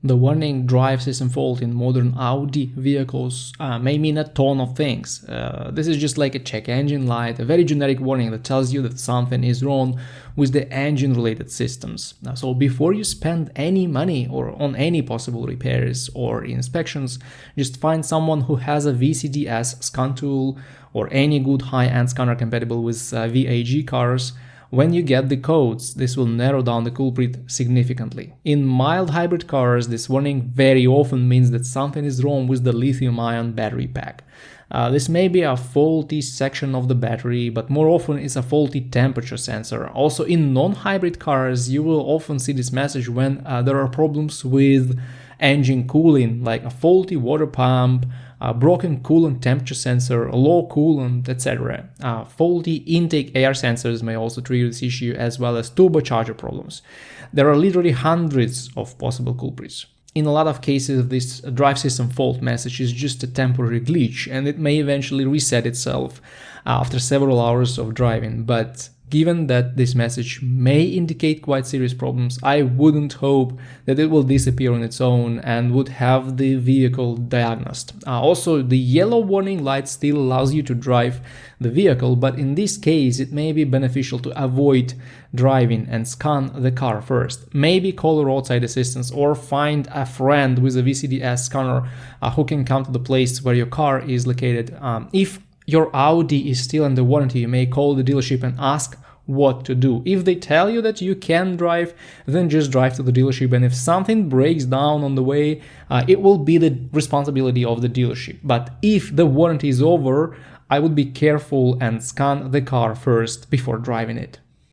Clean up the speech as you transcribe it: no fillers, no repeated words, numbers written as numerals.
The warning drive system fault in modern Audi vehicles may mean a ton of things. This is just like a check engine light, a very generic warning that tells you that something is wrong with the engine-related systems. So before you spend any money or on any possible repairs or inspections, just find someone who has a VCDS scan tool or any good high-end scanner compatible with VAG cars. When you get the codes, this will narrow down the culprit significantly. In mild hybrid cars, this warning very often means that something is wrong with the lithium-ion battery pack. This may be a faulty section of the battery, but more often it's a faulty temperature sensor. Also, in non-hybrid cars, you will often see this message when there are problems with engine cooling, like a faulty water pump, a broken coolant temperature sensor, a low coolant, etc. Faulty intake air sensors may also trigger this issue, as well as turbocharger problems. There are literally hundreds of possible culprits. In a lot of cases, this drive system fault message is just a temporary glitch, and it may eventually reset itself after several hours of driving. But given that this message may indicate quite serious problems, I wouldn't hope that it will disappear on its own and would have the vehicle diagnosed. Also, the yellow warning light still allows you to drive the vehicle, but in this case it may be beneficial to avoid driving and scan the car first. Maybe call roadside assistance or find a friend with a VCDS scanner who can come to the place where your car is located. If your Audi is still under warranty, you may call the dealership and ask what to do. If they tell you that you can drive, then just drive to the dealership, and if something breaks down on the way, it will be the responsibility of the dealership. But if the warranty is over, I would be careful and scan the car first before driving it.